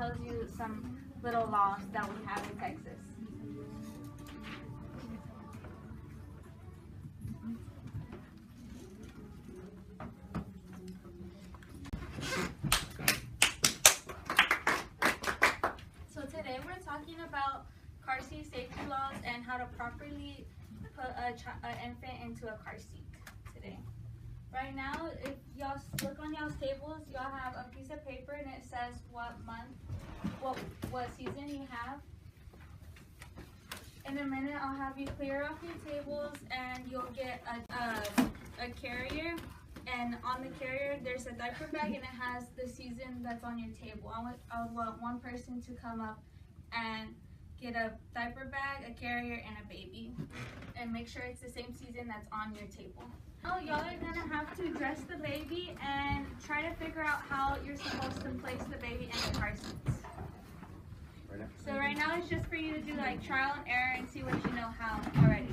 tells you some little laws that we have in Texas. So today we're talking about car seat safety laws and how to properly put an infant into a car seat today. Right now, if y'all look on y'all's tables, y'all have a piece of paper and it says what month, what season you have. In a minute, I'll have you clear off your tables and you'll get a carrier. And on the carrier, there's a diaper bag and it has the season that's on your table. I would want one person to come up and get a diaper bag, a carrier, and a baby. And make sure it's the same season that's on your table. Now y'all are gonna have to dress the baby and try to figure out how you're supposed to place the baby in the car seats. So right now it's just for you to do like trial and error and see what you know how already.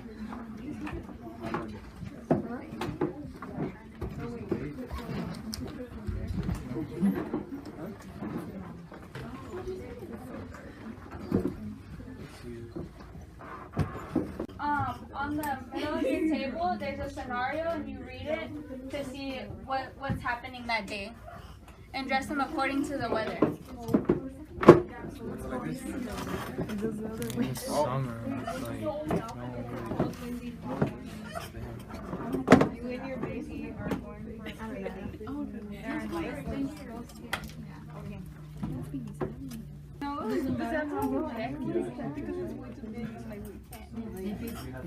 On the middle of your table, there's a scenario and you read it to see what's happening that day and dress them according to the weather. Summer, You and your baby are going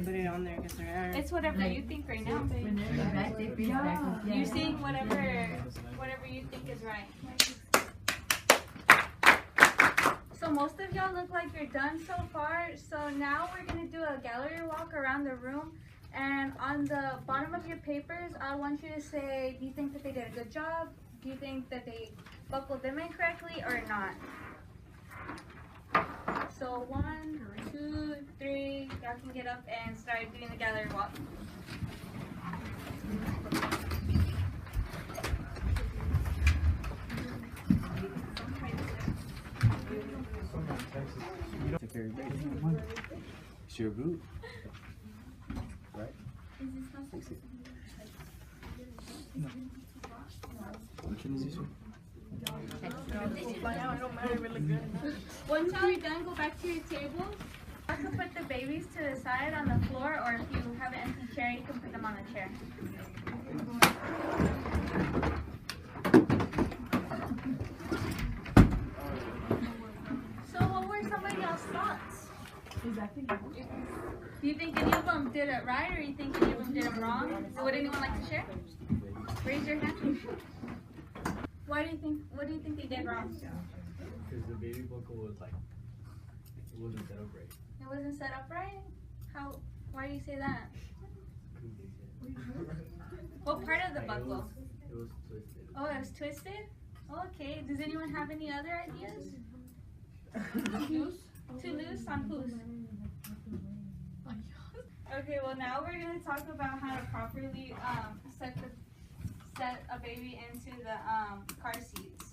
put it on there because they're It's whatever you think right now. You're seeing whatever you think is right. So most of y'all look like you're done so far. So now we're gonna do a gallery walk around the room. And on the bottom of your papers, I want you to say, do you think that they did a good job? Do you think that they buckled them in correctly or not? So 1, 2, 3, y'all can get up and start doing the gallery walk. Take care of your baby. It's your boot. Right? Fix it. Which one is this one? Once y'all are done, go back to your table. You can put the babies to the side on the floor, or if you have an empty chair, you can put them on the chair. So what were some of y'all's thoughts? Do you think any of them did it right, or you think any of them did it wrong? Would anyone like to share? Raise your hand. What do you think they did wrong? Because the baby buckle was like, it wasn't set up right. It wasn't set up right? Why do you say that? What part of the buckle? It was twisted. Oh, it was twisted? Okay. Does anyone have any other ideas? Too loose on whose? Okay, well now we're going to talk about how to properly set a baby into the car seats.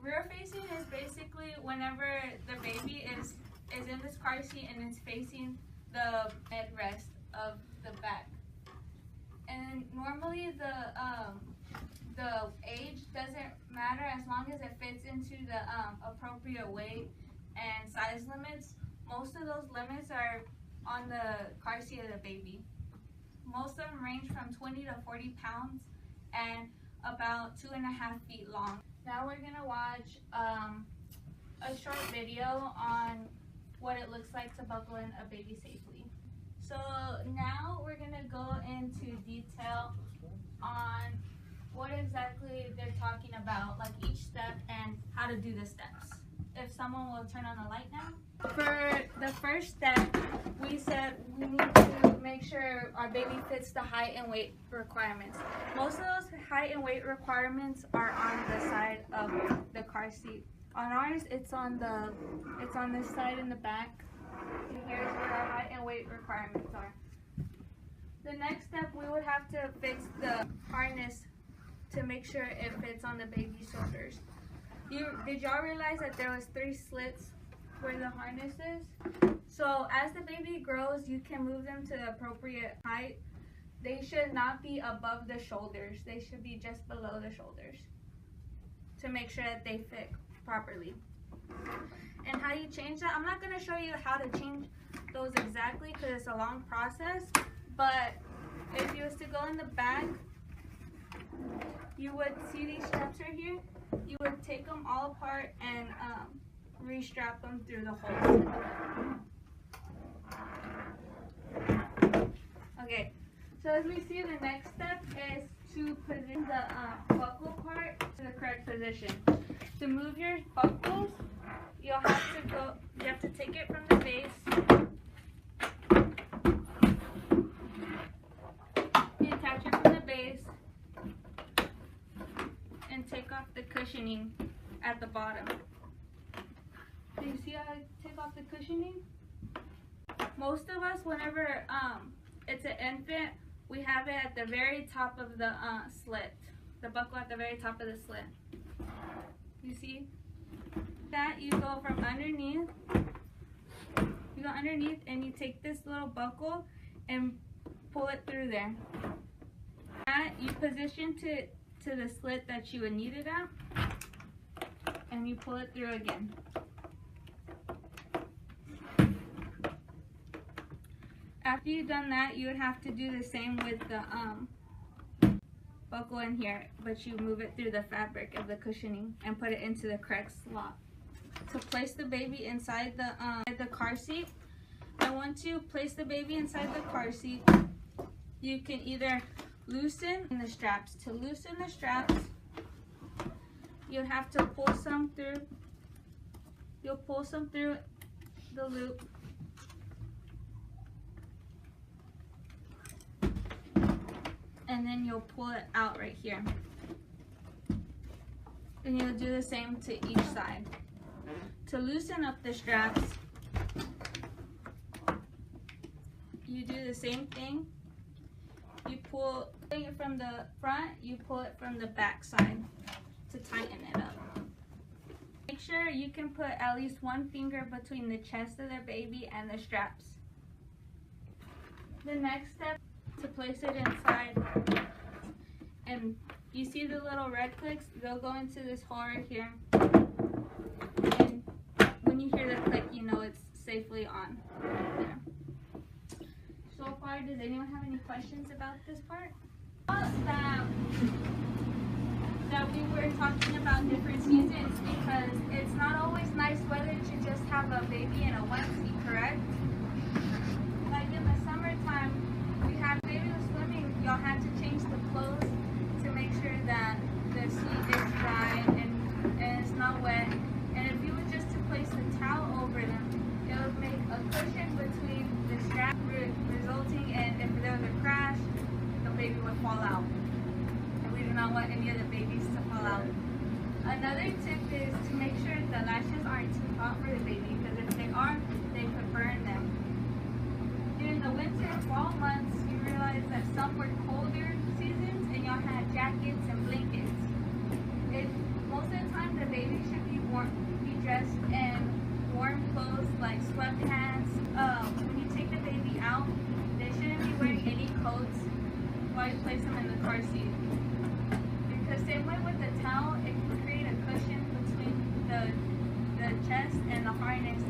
Rear facing is basically whenever the baby is in this car seat and it's facing the headrest of the back. And normally the age doesn't matter as long as it fits into the appropriate weight and size limits. Most of those limits are on the car seat of the baby. Most of them range from 20 to 40 pounds and about 2.5 feet long. Now we're gonna watch a short video on what it looks like to buckle in a baby safely. So now we're gonna go into detail on what exactly they're talking about, like each step and how to do the steps. If someone will turn on the light now. For the first step, we said we need to make sure our baby fits the height and weight requirements. Most of those height and weight requirements are on the side of the car seat. On ours, it's on this side in the back. And here's what our height and weight requirements are. The next step, we would have to fix the harness to make sure it fits on the baby's shoulders. Did y'all realize that there was 3 slits where the harness is? So as the baby grows, you can move them to the appropriate height. They should not be above the shoulders. They should be just below the shoulders to make sure that they fit properly. And how you change that, I'm not going to show you how to change those exactly because it's a long process, but if you was to go in the back, you would see these straps right here. You would take them all apart and restrap them through the holes. Okay, so as we see, the next step is to position the buckle part to the correct position. To move your buckles, you have to take it from the base. You attach it from the base and take off the cushioning at the bottom. Do you see how I take off the cushioning? Most of us, whenever it's an infant, we have it at the very top of the slit. The buckle at the very top of the slit. You see? That you go from underneath. You go underneath and you take this little buckle and pull it through there. That you position to the slit that you would need it at, and you pull it through again. After you've done that, you would have to do the same with the buckle in here, but you move it through the fabric of the cushioning and put it into the correct slot. To place the baby inside the car seat, I want to place the baby inside the car seat. You can either loosen the straps. To loosen the straps, you have to pull some through. You'll pull some through the loop. And then you'll pull it out right here. And you'll do the same to each side. To loosen up the straps, you do the same thing. You pull it from the front, you pull it from the back side to tighten it up. Make sure you can put at least one finger between the chest of the baby and the straps. The next step, to place it inside, and you see the little red clicks, they'll go into this hole right here, and when you hear the click, you know it's safely on right there. So far, does anyone have any questions about this part? That we were talking about different seasons because it's not always nice weather to just have a baby in a onesie, correct? Like in the summertime, we had baby was swimming, y'all had to change the clothes to make sure that the seat is dry and it's not wet. And if you were just to place the towel over them, it would make a cushion between the strap, resulting in if there was a crash, the baby would fall out. And we do not want any of the babies to fall out. Another tip is to make sure the lashes aren't too hot for the baby, because if they are, they could burn them. During the winter and fall months, you realize that some were colder seasons and y'all had jackets and blankets. Most of the time, the baby should be dressed in warm clothes like sweatpants. When you take the baby out, they shouldn't be wearing any coats while you place them in the car seat. Because same way with the towel, it can create a cushion between the chest and the harness,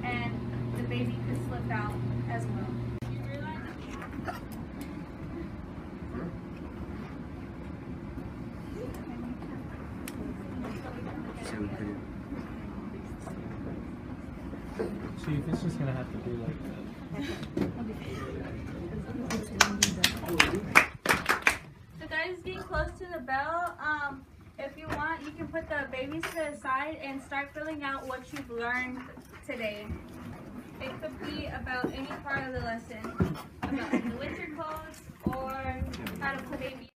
and the baby could slip out as well. You realize that? See, this is gonna have to be like that. So guys, getting close to the bell. If you want, you can put the babies to the side and start filling out what you've learned today. It could be about any part of the lesson, about the winter clothes or how to put baby.